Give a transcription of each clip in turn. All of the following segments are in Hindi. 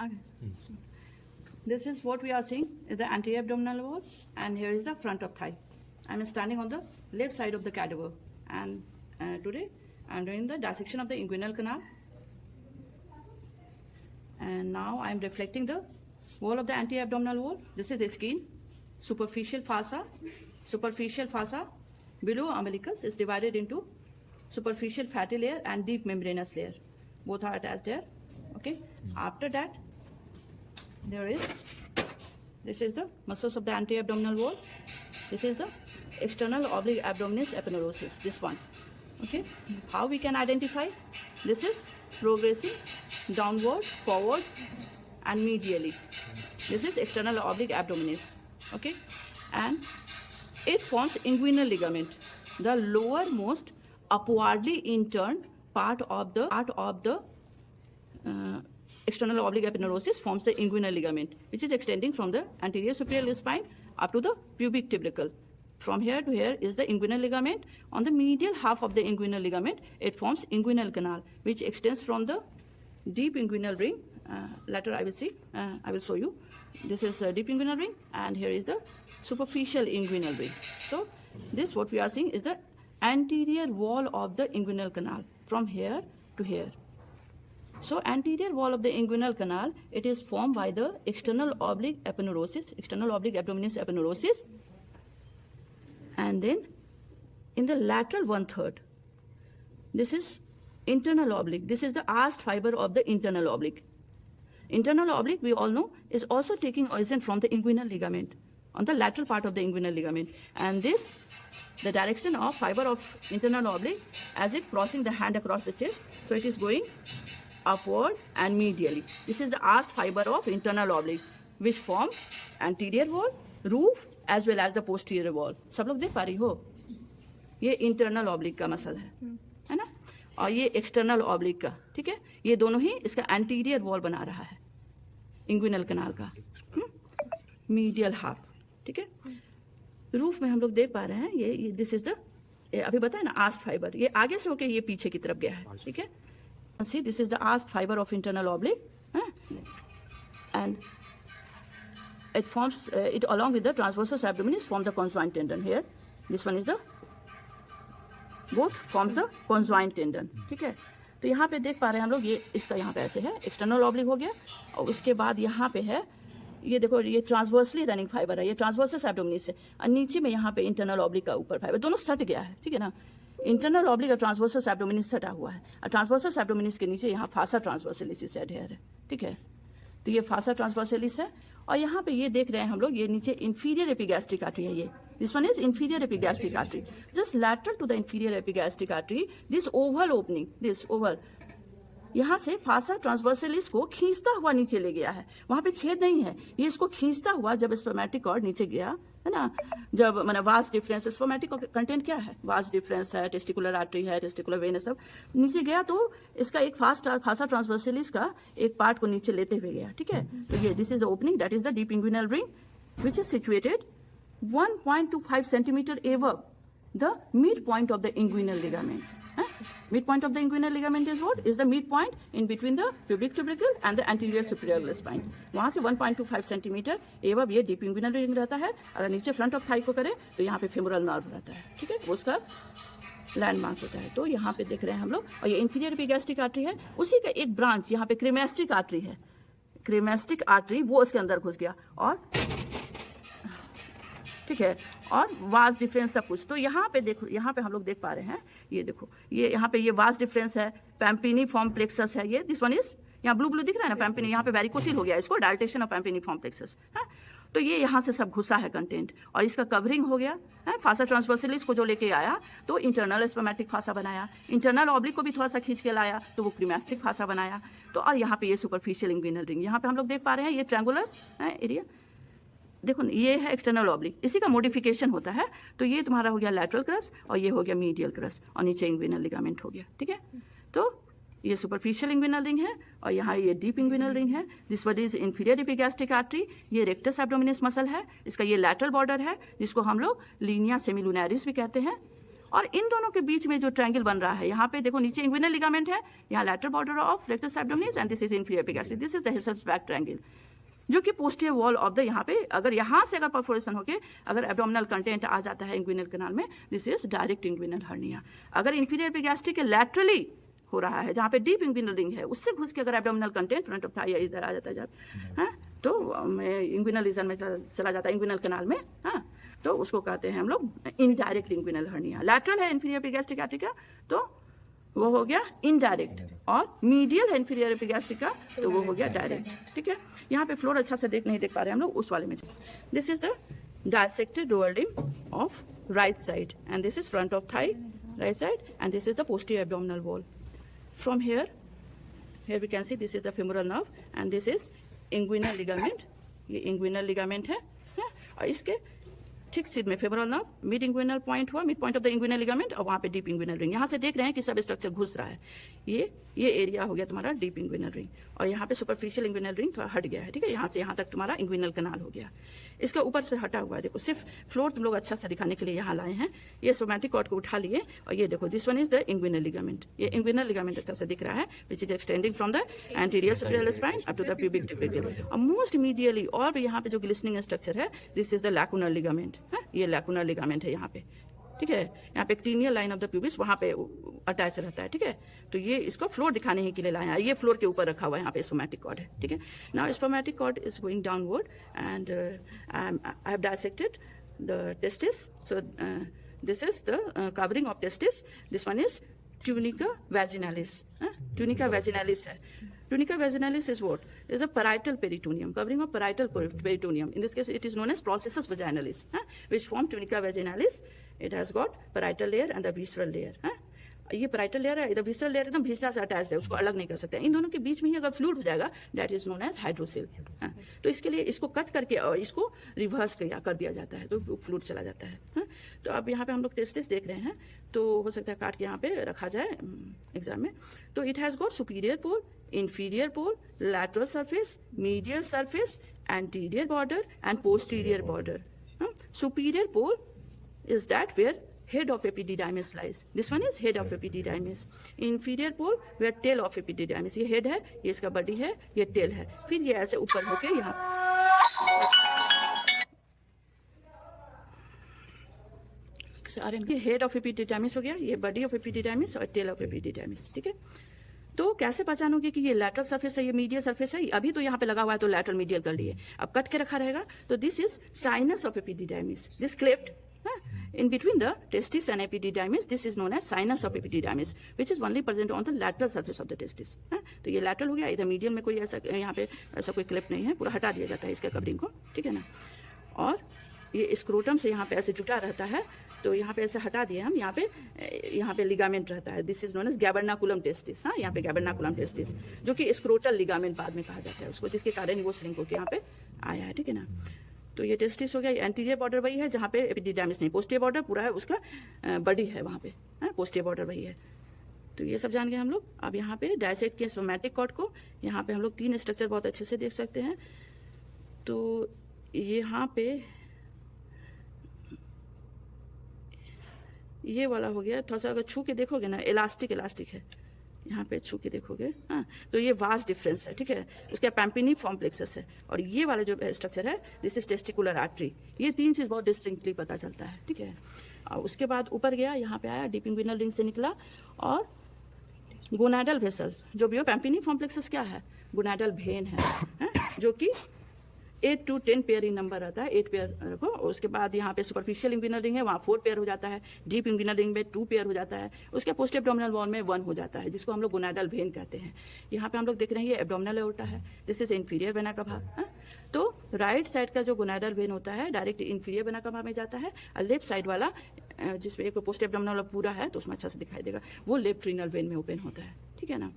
Okay. This is what we are seeing is the anterior abdominal wall, and here is the front of thigh. I'm standing on the left side of the cadaver, and today I'm doing the dissection of the inguinal canal. And now I'm reflecting the wall of the anterior abdominal wall. This is the skin, superficial fossa. Superficial fossa below umbilicus is divided into superficial fatty layer and deep membranous layer. Both are attached there. Okay. After that, this is the muscles of the anterior abdominal wall. This is the external oblique abdominis aponeurosis. This one. Okay. How we can identify? This is progressing downward, forward, and medially. This is external oblique abdominis. Okay. And it forms inguinal ligament, the lowermost upwardly inturned part of the external oblique aponeurosis forms the inguinal ligament, which is extending from the anterior superior spine up to the pubic tubercle. From here to here is the inguinal ligament. On the medial half of the inguinal ligament, it forms inguinal canal, which extends from the deep inguinal ring. Later I will show you. This is a deep inguinal ring, and here is the superficial inguinal ring. So this what we are seeing is the anterior wall of the inguinal canal from here to here. So anterior wall of the inguinal canal, it is formed by the external oblique aponeurosis, external oblique abdominis aponeurosis, and then in the lateral 1/3, this is internal oblique. This is the arched fiber of the internal oblique. Internal oblique, we all know, is also taking origin from the inguinal ligament on the lateral part of the inguinal ligament, and this the direction of fiber of internal oblique as if crossing the hand across the chest, so it is going upward and medially. This is the arched fiber of internal oblique which form anterior wall, roof as well as the posterior wall. सब लोग देख पा रही हो? ये इंटरनल ऑब्लिक का मसल है ना, और ये एक्सटर्नल ऑब्लिक का, ठीक है, ये दोनों ही इसका एंटीरियर वॉल बना रहा है इंगुइनल कैनाल का, मीडियल हाफ, ठीक है। रूफ में हम लोग देख पा रहे हैं ये दिस इज द, अभी बताया ना, आस्ट फाइबर, ये आगे से होके ये पीछे की तरफ गया है, ठीक है। See, this is the arched fiber of internal oblique, and it forms it along with the transversus abdominis form the conjoint tendon. Here, this one is the both forms the conjoint tendon, ठीक है। तो यहाँ पे देख पा रहे हैं हम लोग, ये इसका यहाँ पे ऐसे है, एक्सटर्नल ऑब्लिक हो गया, और उसके बाद यहाँ पे है, ये देखो, ये ट्रांसवर्सली रनिंग फाइबर है, ये ट्रांसवर्सस एब्डोमिनिस है, और नीचे में यहाँ पे इंटरनल ऑब्लिक का ऊपर फाइबर, दोनों सट गया है, ठीक है ना। इंटरनल ऑब्लिक और ट्रांसवर्सस एब्डोमिनिस सटा हुआ है, और ट्रांसवर्सस एब्डोमिनिस के नीचे यहाँ फासा ट्रांसवर्सलिस एडहेयर है, ठीक है। तो ये फासा ट्रांसवर्सलिस है, और यहाँ पे ये देख रहे हैं हम लोग, ये नीचे इंफीरियर एपिगैस्ट्रिक आर्टरी है, ये this one is inferior epigastric artery, just lateral to the inferior epigastric artery, this oval opening, this oval, यहाँ से फासा ट्रांसवर्सलिस को खींचता हुआ नीचे ले गया है, वहां पे छेद नहीं है, ये इसको खींचता हुआ जब स्पर्मेटिक कॉर्ड नीचे गया है ना, जब मैंने वास डिफरेंस, स्पर्मेटिक कंटेंट क्या है, वास डिफरेंस है, टेस्टिकुलर आर्टरी है, टेस्टिकुलर वेन है, सब नीचे गया, तो इसका एक फासा ट्रांसवर्सलिस का एक पार्ट को नीचे लेते हुए गया, ठीक है। तो ये this is the opening, that is the deep inguinal ring which is situated 1.25 centimeter above the midpoint of the inguinal ligament. Midpoint of the inguinal ligament is what? Is the midpoint in between the pubic tubercle and the anterior superior spine. वहाँ से 1.25 सेंटीमीटर एवं ये डीप इंगुइनल रिंग रहता है। अगर नीचे फ्रंट ऑफ थाई को करे तो यहाँ पे फेमोरल नर्व रहता है, ठीक है, वो उसका लैंडमार्क होता है। तो यहाँ पे देख रहे हैं हम लोग, और ये इंफीरियर एपिगैस्ट्रिक आर्टरी है, उसी का एक ब्रांच यहाँ पे क्रेमेस्टिक आर्टरी है, क्रेमेस्टिक आर्टरी वो उसके अंदर घुस गया, और ठीक है, और वास डिफरेंस सब कुछ। तो यहाँ पे देखो, यहाँ पे हम लोग देख पा रहे हैं, ये देखो, ये यहाँ पे ये वास डिफरेंस है, पैम्पिनी फॉर्म प्लेक्सस है, ये दिस वन इज, यहाँ ब्लू ब्लू दिख रहा है ना, पैम्पिनी, यहाँ पे वेरिकोसिल हो गया, इसको डायलेटेशन ऑफ पैम्पिनी फॉर्म प्लेक्सस है। तो ये यहाँ से सब घुसा है कंटेंट, और इसका कवरिंग हो गया है, फासा ट्रांसवर्सलिस को जो लेके आया तो इंटरनल स्पर्मेटिक फासा बनाया, इंटरनल ऑब्लिक को भी थोड़ा सा खींच के लाया तो वो क्रीमेस्टिक फासा बनाया। तो और यहाँ पे ये सुपरफिशियल इंगुइनल रिंग, यहाँ पे हम लोग देख पा रहे हैं, ये ट्रायंगुलर एरिया, देखो ये है एक्सटर्नल ऑब्लिक, इसी का मॉडिफिकेशन होता है। तो ये तुम्हारा हो गया लैटरल क्रस, और ये हो गया मीडियल क्रस, और नीचे इंगुइनल लिगामेंट हो गया, ठीक है। तो ये सुपरफिशियल इंगुइनल रिंग है, और यहाँ ये डीप इंगुइनल रिंग है, this one is inferior epigastric artery, ये रेक्टस एब्डोमिनस मसल है, इसका ये लैटरल बॉर्डर है जिसको हम लोग लीनिया सेमिलुनैरिस भी कहते हैं, और इन दोनों के बीच में जो ट्रायंगल बन रहा है, यहाँ पे देखो नीचे इंग्विनल लिगामेंट है, यहाँ lateral border of rectus abdominis and this is inferior epigastric, this is the हिसेप्स बैक ट्रायंगल, जो कि पोस्टीरियर वॉल ऑफ द, यहाँ पे अगर यहाँ से अगर परफोरेशन होके अगर एब्डोमिनल कंटेंट आ जाता है इंग्विनल कैनाल में, this is direct inguinal hernia. अगर इंफीरियर एपिगैस्ट्रिक के लैटरली हो रहा है, जहाँ पे डीप इंग्विनल रिंग है, उससे घुस के अगर abdominal content front of Thai या इधर आ जाता है जब, हाँ, तो इंग्विनल रीजन में चला जाता है इंग्विनल कैनाल में, हाँ, तो उसको कहते हैं हम लोग इनडायरेक्ट इंग्विनल हर्निया। लैटरल है इंफीरियर एपिगैस्ट्रिक आर्टरी का, तो वो हो गया इनडायरेक्ट, और मीडियल है इंफीरियर एपिगैस्ट्रिक का, तो वो हो गया डायरेक्ट। ठीक है, यहाँ पे फ्लोर अच्छा से नहीं देख पा रहे हैं हम लोग, उस वाले में। This is the dissected lower limb of right side and this is front of thigh right side and this is the posterior abdominal wall. From here we can see this is the femoral nerve and this is inguinal ligament, ये inguinal ligament है, और इसके ठीक सीध में femoral nerve, mid inguinal point हुआ, mid point of the inguinal ligament, और वहाँ पे डीप इंग्विनल रिंग। यहाँ से देख रहे हैं कि सब स्ट्रक्चर घुस रहा है, ये एरिया हो गया तुम्हारा डीप इंग्विनल रिंग, और यहाँ पे सुपरफिशियल इंग्विनल रिंग थोड़ा हट गया है। ठीक है, यहाँ से यहाँ तक तुम्हारा इंग्विनल कैनाल हो गया, इसका ऊपर से हटा हुआ है। देखो सिर्फ फ्लोर तुम लोग अच्छा से दिखाने के लिए यहाँ लाए हैं। ये स्पर्मेटिक कॉर्ड को उठा लिए, और ये देखो this one is the inguinal ligament, ये इंग्विनल लिगामेंट अच्छा से दिख रहा है, which is extending from the anterior superior spine up to the pubic tubercle, और मोस्ट मीडियली और यहाँ पे जो ग्लिसनिंग स्ट्रक्चर है, this is the lacunar ligament, ये लैकुनर लिगामेंट है यहाँ पे। ठीक है, यहाँ पे pectineal line of the pubis वहाँ पे अटैच रहता है। ठीक है, तो ये इसको फ्लोर दिखाने ही के लिए लाया है, ये फ्लोर के ऊपर रखा हुआ है, यहाँ पे स्पर्मेटिक कॉर्ड है। ठीक है, now spermatic cord is going downward and I have dissected the testis, so this is the covering of testis, this one is tunica vaginalis, tunica vaginalis है। Tunica vaginalis is what? Is a parietal peritoneum, covering of parietal peritoneum. In this case, it is known as processus vaginalis, which form tunica vaginalis. It has got parietal layer and the visceral layer. ये parietal layer है, इधर visceral layer एकदम viscera से अटैच है, उसको अलग नहीं कर सकते। इन दोनों के बीच में ही अगर फ्लूइड हो जाएगा, that is known as hydrocele। तो इसके लिए इसको कट करके और इसको रिवर्स कर दिया जाता है, तो फ्लूइड चला जाता है। तो अब यहाँ पे हम लोग टेस्टिस देख रहे हैं, तो हो सकता है काट के यहाँ पे रखा जाए एग्जाम में। तो it has got superior pole, inferior pole, lateral surface, medial surface, anterior border and posterior border. Superior pole is that where head of epididymis lies. This one is head of epididymis. Inferior pole where tail of epididymis. ये head है, ये इसका body है, ये tail है, फिर ये ऐसे ऊपर होके यहाँ ये हेड ऑफ एपिडिडाइमिस हो गया, ये बॉडी ऑफ एपिडिडाइमिस और टेल ऑफ एपिडिडाइमिस। ठीक है, तो कैसे पहचानोगे कि ये लैटरल सरफेस है, ये मीडियल सरफेस है? अभी तो यहाँ पे लगा हुआ है तो लैटरल मीडियल कर लिए, अब कट के रखा रहेगा तो this is sinus of epididymis, this cleft in between the testis and epididymis, this is known as sinus of epididymis, which is only present on the lateral surface of the testis. तो ये lateral हो गया, इधर medial में कोई ऐसा यहाँ पे ऐसा कोई क्लिप नहीं है, पूरा हटा दिया जाता है इसका कवरिंग को। ठीक है ना, और ये स्क्रोटम से यहाँ पे ऐसे जुटा रहता है, तो यहाँ पे ऐसे हटा दिए हम, यहाँ पे लिगामेंट रहता है, this is known as gubernaculum testis. यहाँ पे गैबरनाकुलम टेस्टिस जो कि स्क्रोटल लिगामेंट बाद में कहा जाता है उसको, जिसके कारण वो श्रिंक होकर यहाँ पे आया है। ठीक है ना, तो ये टेस्टिस हो गया। एंटीरियर बॉर्डर वही है जहाँ पे एपिडिडाइमिस नहीं, पोस्टीरियर बॉर्डर पूरा है उसका बॉडी है वहाँ पे, पोस्टीरियर बॉर्डर वही है। तो ये सब जान गए हम लोग। अब यहाँ पे डायसेक्ट के स्पर्मेटिक कॉर्ड को, यहाँ पे हम लोग तीन स्ट्रक्चर बहुत अच्छे से देख सकते हैं। तो यहाँ पे ये वाला हो गया, थोड़ा सा अगर छू के देखोगे ना, इलास्टिक है, यहाँ पे छू के देखोगे, हाँ, तो ये वास्ट डिफरेंस है। ठीक है, उसका पैम्पिनी फॉर्म प्लेक्सस है, और ये वाला जो स्ट्रक्चर है दिस इज टेस्टिकुलर आर्टरी। ये तीन चीज बहुत डिस्टिंक्टली पता चलता है। ठीक है, और उसके बाद ऊपर गया, यहाँ पे आया, डीप इंग्विनल रिंग से निकला, और गोनाडल वेसल जो भी हो, पैम्पिनी फॉर्म प्लेक्सस क्या है, गोनाडल वेन है, जो कि 8 to 10 पेयर इन नंबर रहता है, 8 पेयर रखो। और उसके बाद यहाँ पे सुपरफिशियल इंग्विनल रिंग है, वहाँ 4 पेयर हो जाता है, डीप इंग्विनल रिंग में 2 पेयर हो जाता है, उसके पोस्ट एब्डोमिनल वॉल में 1 हो जाता है, जिसको हम लोग गोनाडल वेन कहते हैं। यहाँ पे हम लोग देख रहे हैं ये एब्डोमिनल एओर्टा है, दिस इज इंफीरियर वेना का भाग। तो राइट साइड का जो गोनाडल वेन होता है डायरेक्ट इंफीरियर वेना का भाग में जाता है, और लेफ्ट साइड वाला जिसमें एक पोस्ट एब्डोमिनल पूरा है तो उसमें अच्छा से दिखाई देगा, वो लेफ्ट रीनल वेन में ओपन होता है। ठीक है ना,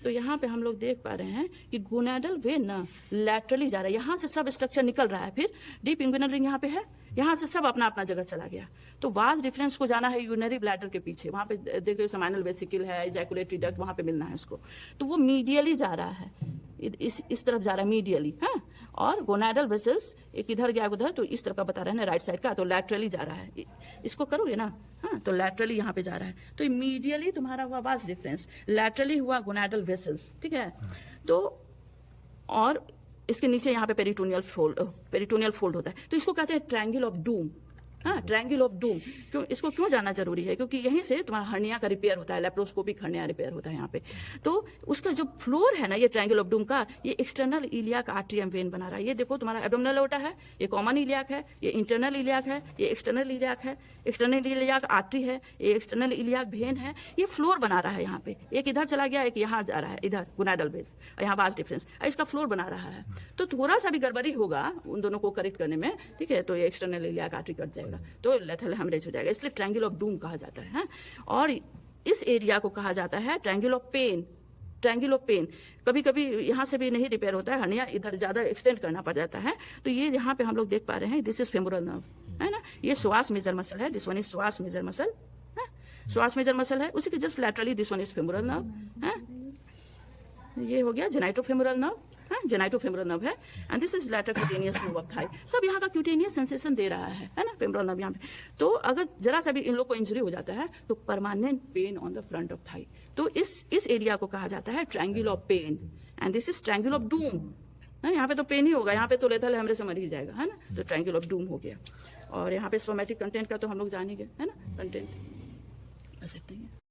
तो यहाँ पे हम लोग देख पा रहे हैं कि गोनाडल वेन ना लैटरली जा रहा है, यहाँ से सब स्ट्रक्चर निकल रहा है, फिर डीप इंग्विनल रिंग यहाँ पे है, यहाँ से सब अपना अपना जगह चला गया। तो वास्ट डिफरेंस को जाना है यूरिनरी ब्लैडर के पीछे, वहाँ पे देख रहे हो सेमाइनल वेसिकल है, इजैकुलेटरी डक्ट, वहाँ पे मिलना है उसको, तो वो मीडियली जा रहा है, इस तरफ जा रहा है मीडियली, हाँ, और गोनाडल वेसल्स एक इधर गया उधर, तो इस तरह का बता रहे हैं ना राइट साइड का, तो लैटरली जा रहा है, इसको करोगे ना, हाँ, तो लैटरली यहाँ पे जा रहा है, तो मीडियली तुम्हारा हुआ वास डिफरेंस, लैटरली हुआ गोनाडल वेसल्स, ठीक है। तो और इसके नीचे यहाँ पे पेरिटोनियल फोल्ड होता है, तो इसको कहते हैं ट्रायंगल ऑफ डूम। हाँ, ट्रायंगल ऑफ डूम क्यों, इसको क्यों जानना जरूरी है, क्योंकि यहीं से तुम्हारा हर्निया का रिपेयर होता है, लेप्रोस्कोपिक हर्निया रिपेयर होता है यहाँ पे। तो उसका जो फ्लोर है ना, ये ट्रायंगल ऑफ डूम का, ये एक्सटर्नल इलियाक आर्टरियम वेन बना रहा है। ये देखो तुम्हारा एब्डोमिनल एओर्टा है, ये कॉमन इलियाक है, ये इंटरनल इलियाक है, ये एक्सटर्नल इलियाक है, एक्सटर्नल इलियाक आर्टरी है, ये एक्सटर्नल इलियाक वेन है, ये फ्लोर बना रहा है यहाँ पे, एक इधर चला गया, एक यहाँ जा रहा है, इधर गोनाडल वेस, यहाँ वास डिफरेंस, इसका फ्लोर बना रहा है। तो थोड़ा सा भी गड़बड़ी होगा उन दोनों को करेक्ट करने में, ठीक है, तो ये एक्सटर्नल इलियाक आर्टरी कट जाएगा, तो लेथल हेमरेज हो जाएगा, इसलिए ट्रायंगल ऑफ डूम कहा जाता है। और इस एरिया को कहा जाता है triangle of pain. Triangle of pain कभी कभी यहाँ से भी नहीं रिपेयर होता है, हर्निया इधर ज्यादा एक्सटेंड करना पड़ जाता है, तो ये यहाँ पे हम लोग देख पा रहे हैं, दिस इज फेमोरल नर्व, है ना, ये श्वास मेजर मसल है, this one is psoas major muscle, psoas major muscle है, उसी के just laterally this one is femoral nerve है, ये हो गया जेनाइटोफेमोरल नर्व, जेनाइटोफेमोरल नर्व है, and this is lateral cutaneous nerve of thigh. सब यहाँ का क्यूटेनियस सेंसेशन दे रहा है ना, फेमोरल नर्व यहाँ पे। तो अगर जरा सा भी इन लोग को इंजरी हो जाता है तो permanent pain on the front of thigh, तो इस एरिया को कहा जाता है triangle of pain, and this is triangle of doom. यहाँ पे तो पेन ही होगा, यहाँ पे तो लेथल हेमरेज से मर ही जाएगा, है ना, तो ट्रायंगल ऑफ डूम हो गया। और यहाँ पे स्पर्मेटिक कंटेंट का तो हम लोग जान ही गए, है ना, कंटेंट कर सकते हैं।